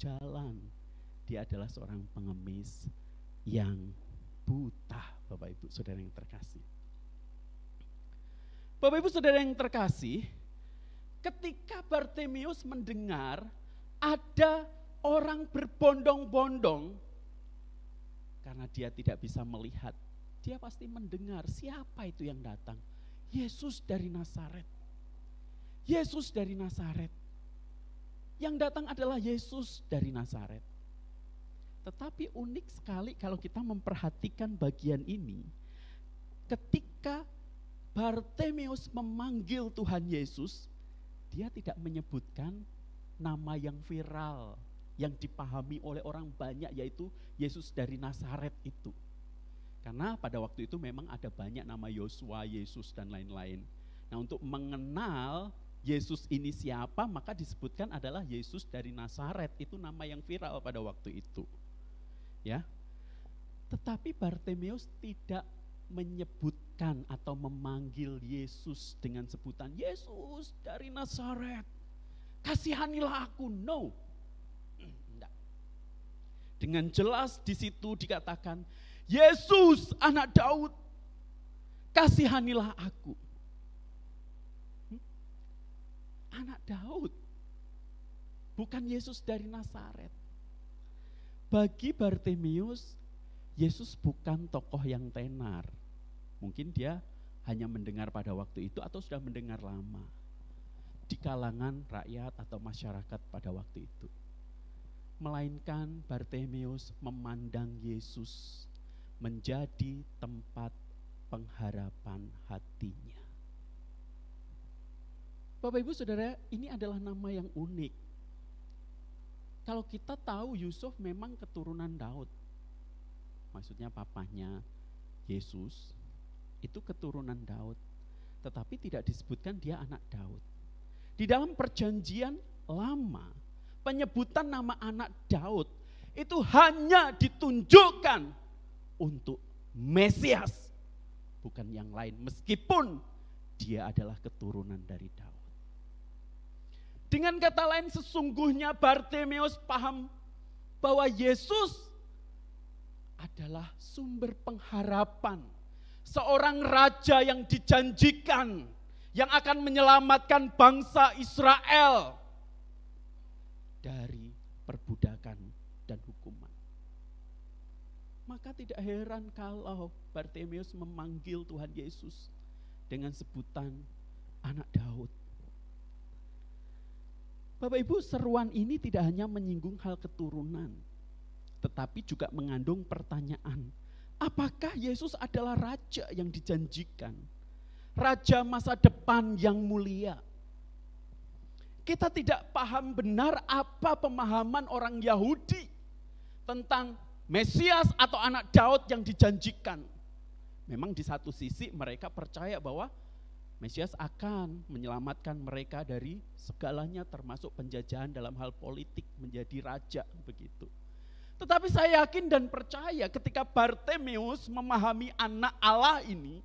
jalan. Dia adalah seorang pengemis yang buta, Bapak Ibu Saudara yang terkasih. Bapak Ibu Saudara yang terkasih, ketika Bartimeus mendengar ada orang berbondong-bondong, karena dia tidak bisa melihat, dia pasti mendengar siapa itu yang datang. Yesus dari Nazaret. Yesus dari Nazaret. Yang datang adalah Yesus dari Nazaret. Tetapi unik sekali kalau kita memperhatikan bagian ini. Ketika Bartimeus memanggil Tuhan Yesus, dia tidak menyebutkan nama yang viral, yang dipahami oleh orang banyak, yaitu Yesus dari Nazaret itu. Karena pada waktu itu memang ada banyak nama Yosua, Yesus dan lain-lain. Nah, untuk mengenal Yesus ini siapa, maka disebutkan adalah Yesus dari Nazaret. Itu nama yang viral pada waktu itu. Ya. Tetapi Bartimeus tidak menyebutkan atau memanggil Yesus dengan sebutan Yesus dari Nazaret, kasihanilah aku. No. Enggak. Dengan jelas di situ dikatakan, Yesus anak Daud, kasihanilah aku. Anak Daud, bukan Yesus dari Nazaret. Bagi Bartimeus, Yesus bukan tokoh yang tenar. Mungkin dia hanya mendengar pada waktu itu atau sudah mendengar lama di kalangan rakyat atau masyarakat pada waktu itu. Melainkan Bartimeus memandang Yesus menjadi tempat pengharapan hatinya. Bapak Ibu Saudara, ini adalah nama yang unik. Kalau kita tahu Yusuf memang keturunan Daud. Maksudnya papahnya Yesus itu keturunan Daud. Tetapi tidak disebutkan dia anak Daud. Di dalam perjanjian lama, penyebutan nama anak Daud itu hanya ditunjukkan untuk Mesias, bukan yang lain. Meskipun dia adalah keturunan dari Daud. Dengan kata lain, sesungguhnya Bartimeus paham bahwa Yesus adalah sumber pengharapan. Seorang raja yang dijanjikan, yang akan menyelamatkan bangsa Israel dari perbudakan dan hukuman. Maka tidak heran kalau Bartimeus memanggil Tuhan Yesus dengan sebutan anak Daud. Bapak Ibu, seruan ini tidak hanya menyinggung hal keturunan, tetapi juga mengandung pertanyaan, apakah Yesus adalah raja yang dijanjikan? Raja masa depan yang mulia. Kita tidak paham benar apa pemahaman orang Yahudi tentang Mesias atau anak Daud yang dijanjikan. Memang di satu sisi mereka percaya bahwa Mesias akan menyelamatkan mereka dari segalanya, termasuk penjajahan dalam hal politik, menjadi raja begitu. Tetapi saya yakin dan percaya ketika Bartimeus memahami anak Allah ini,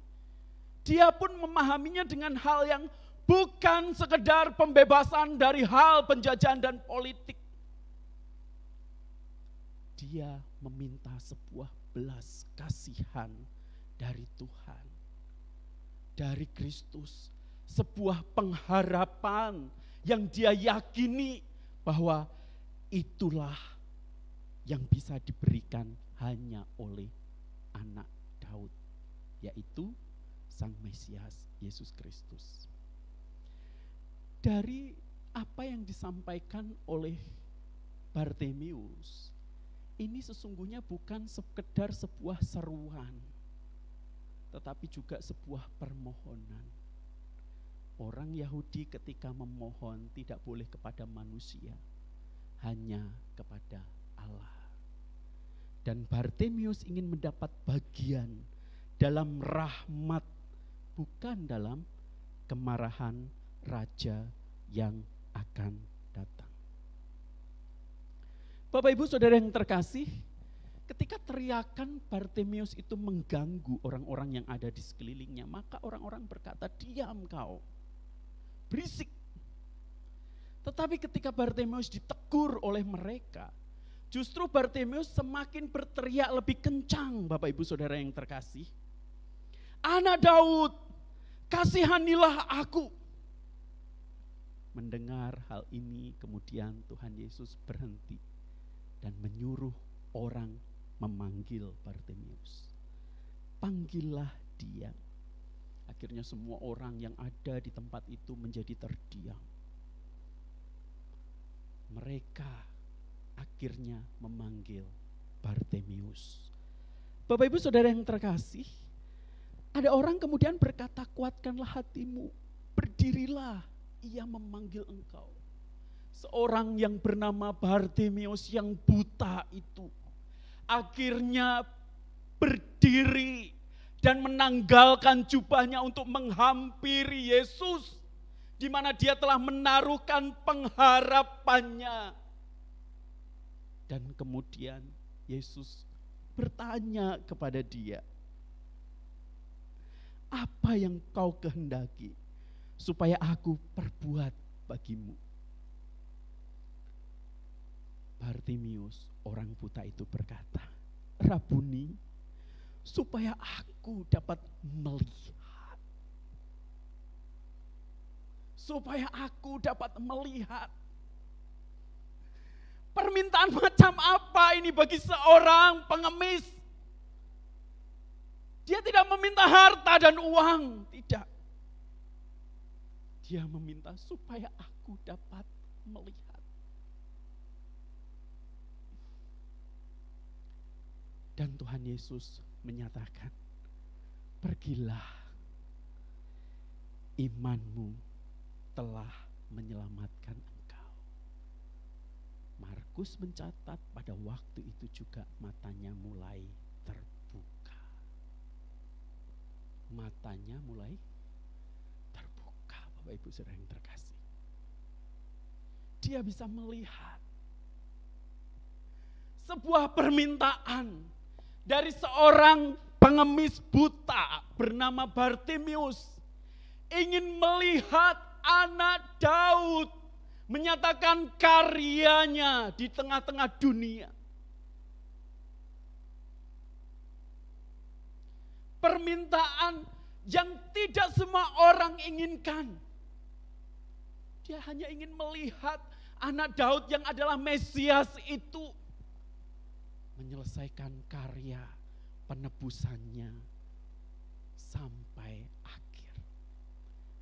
dia pun memahaminya dengan hal yang bukan sekedar pembebasan dari hal penjajahan dan politik. Dia meminta sebuah belas kasihan dari Tuhan, dari Kristus, sebuah pengharapan yang dia yakini bahwa itulah yang bisa diberikan hanya oleh anak Daud, yaitu Sang Mesias Yesus Kristus. Dari apa yang disampaikan oleh Bartimeus, ini sesungguhnya bukan sekedar sebuah seruan, tetapi juga sebuah permohonan. Orang Yahudi ketika memohon tidak boleh kepada manusia, hanya kepada Allah. Dan Bartimeus ingin mendapat bagian dalam rahmat, bukan dalam kemarahan raja yang akan datang. Bapak Ibu Saudara yang terkasih, ketika teriakan Bartimeus itu mengganggu orang-orang yang ada di sekelilingnya, maka orang-orang berkata, diam kau, berisik. Tetapi ketika Bartimeus ditegur oleh mereka, justru Bartimeus semakin berteriak lebih kencang, Bapak Ibu Saudara yang terkasih. Anak Daud, kasihanilah aku. Mendengar hal ini, kemudian Tuhan Yesus berhenti dan menyuruh orang memanggil Bartimeus. Panggillah dia. Akhirnya semua orang yang ada di tempat itu menjadi terdiam. Mereka akhirnya memanggil Bartimeus. Bapak Ibu Saudara yang terkasih, ada orang kemudian berkata, kuatkanlah hatimu, berdirilah, ia memanggil engkau. Seorang yang bernama Bartimeus yang buta itu akhirnya berdiri dan menanggalkan jubahnya untuk menghampiri Yesus, di mana dia telah menaruhkan pengharapannya. Dan kemudian Yesus bertanya kepada dia, apa yang kau kehendaki supaya aku perbuat bagimu? Bartimeus, orang buta itu berkata, Rabuni, supaya aku dapat melihat. Supaya aku dapat melihat. Permintaan macam apa ini bagi seorang pengemis? Dia tidak meminta harta dan uang, tidak. Dia meminta supaya aku dapat melihat. Dan Tuhan Yesus menyatakan, pergilah, imanmu telah menyelamatkan engkau. Markus mencatat pada waktu itu juga matanya mulai terbuka. Matanya mulai terbuka, Bapak Ibu Saudara yang terkasih. Dia bisa melihat sebuah permintaan dari seorang pengemis buta bernama Bartimeus, ingin melihat anak Daud menyatakan karyanya di tengah-tengah dunia. Permintaan yang tidak semua orang inginkan. Dia hanya ingin melihat anak Daud yang adalah Mesias itu menyelesaikan karya penebusannya sampai akhir.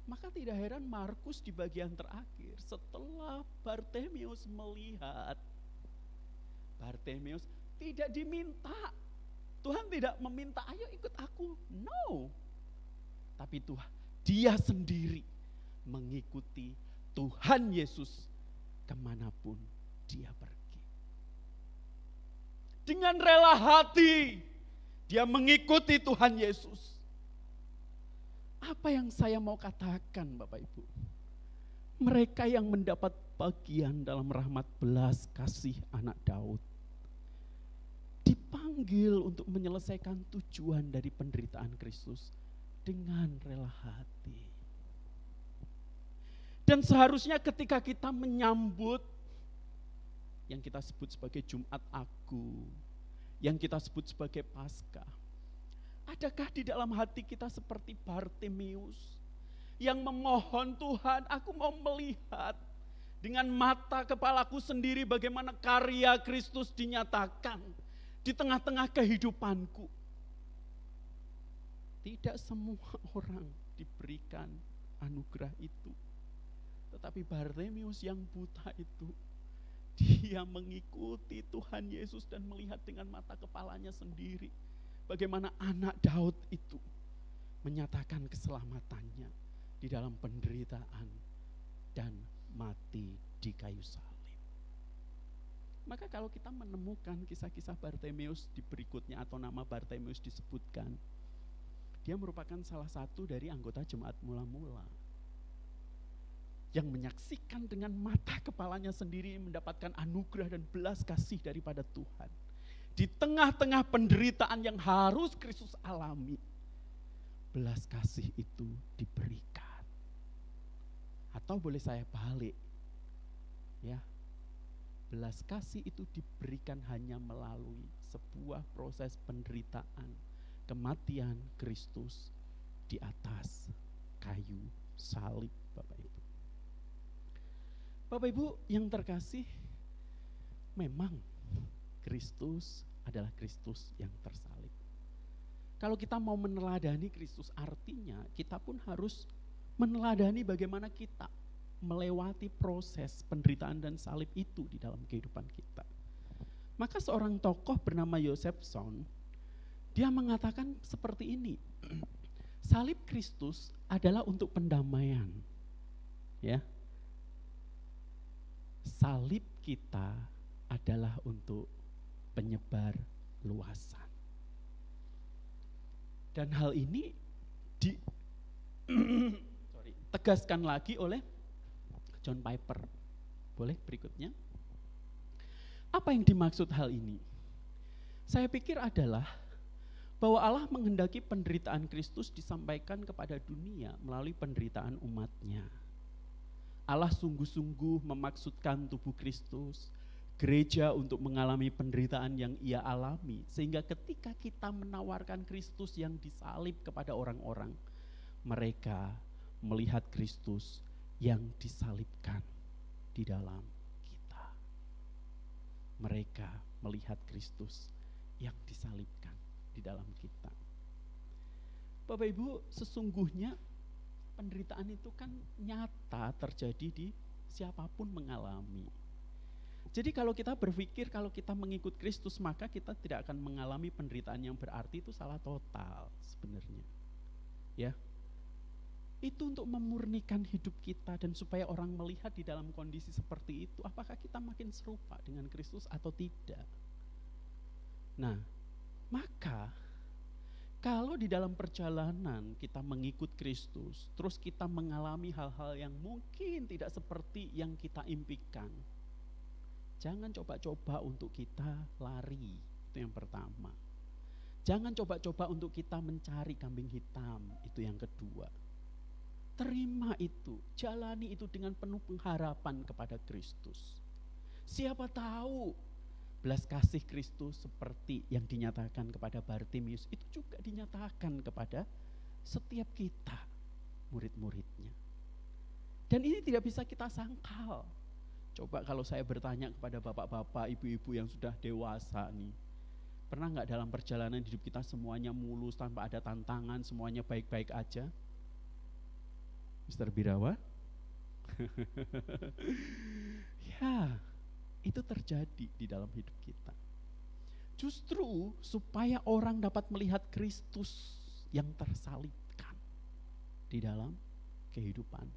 Maka tidak heran Markus di bagian terakhir, setelah Bartimeus melihat, Bartimeus tidak diminta. Tuhan tidak meminta, ayo ikut aku. No. Tapi Tuhan, dia sendiri mengikuti Tuhan Yesus kemanapun dia pergi. Dengan rela hati, dia mengikuti Tuhan Yesus. Apa yang saya mau katakan Bapak Ibu? Mereka yang mendapat bagian dalam rahmat belas kasih anak Daud, dipanggil untuk menyelesaikan tujuan dari penderitaan Kristus dengan rela hati. Dan seharusnya ketika kita menyambut yang kita sebut sebagai Jumat Agung, yang kita sebut sebagai Paskah, adakah di dalam hati kita seperti Bartimeus yang memohon, Tuhan, aku mau melihat dengan mata kepalaku sendiri bagaimana karya Kristus dinyatakan di tengah-tengah kehidupanku. Tidak semua orang diberikan anugerah itu. Tetapi Bartimeus yang buta itu, dia mengikuti Tuhan Yesus dan melihat dengan mata kepalanya sendiri bagaimana anak Daud itu menyatakan keselamatannya di dalam penderitaan dan mati di kayu salib. Maka kalau kita menemukan kisah-kisah Bartimeus di berikutnya atau nama Bartimeus disebutkan, dia merupakan salah satu dari anggota jemaat mula-mula yang menyaksikan dengan mata kepalanya sendiri mendapatkan anugerah dan belas kasih daripada Tuhan. Di tengah-tengah penderitaan yang harus Kristus alami, belas kasih itu diberikan. Atau boleh saya balik, Ya. Belas kasih itu diberikan hanya melalui sebuah proses penderitaan, kematian Kristus di atas kayu salib, Bapak Ibu. Bapak Ibu yang terkasih, memang Kristus adalah Kristus yang tersalib. Kalau kita mau meneladani Kristus, artinya kita pun harus meneladani bagaimana kita melewati proses penderitaan dan salib itu di dalam kehidupan kita. Maka seorang tokoh bernama Josephson, dia mengatakan seperti ini, salib Kristus adalah untuk pendamaian. Ya. Salib kita adalah untuk penyebar luasan. Dan hal ini ditegaskan lagi oleh John Piper. Boleh berikutnya? Apa yang dimaksud hal ini? Saya pikir adalah bahwa Allah menghendaki penderitaan Kristus disampaikan kepada dunia melalui penderitaan umatnya. Allah sungguh-sungguh memaksudkan tubuh Kristus, gereja untuk mengalami penderitaan yang ia alami. Sehingga ketika kita menawarkan Kristus yang disalib kepada orang-orang, mereka melihat Kristus yang disalibkan di dalam kita. Mereka melihat Kristus yang disalibkan di dalam kita. Bapak Ibu, sesungguhnya penderitaan itu kan nyata terjadi di siapapun mengalami. Jadi kalau kita berpikir kalau kita mengikut Kristus maka kita tidak akan mengalami penderitaan yang berarti, itu salah total sebenarnya. Ya. Itu untuk memurnikan hidup kita dan supaya orang melihat di dalam kondisi seperti itu, apakah kita makin serupa dengan Kristus atau tidak. Nah, maka kalau di dalam perjalanan kita mengikut Kristus, terus kita mengalami hal-hal yang mungkin tidak seperti yang kita impikan, jangan coba-coba untuk kita lari, itu yang pertama. Jangan coba-coba untuk kita mencari kambing hitam, itu yang kedua. Terima itu, jalani itu dengan penuh pengharapan kepada Kristus. Siapa tahu belas kasih Kristus seperti yang dinyatakan kepada Bartimius itu juga dinyatakan kepada setiap kita, murid-muridnya. Dan ini tidak bisa kita sangkal. Coba kalau saya bertanya kepada bapak-bapak, ibu-ibu yang sudah dewasa nih, pernah nggak dalam perjalanan hidup kita semuanya mulus tanpa ada tantangan, semuanya baik-baik aja? Mr. Birawa? Ya, itu terjadi di dalam hidup kita. Justru supaya orang dapat melihat Kristus yang tersalibkan di dalam kehidupan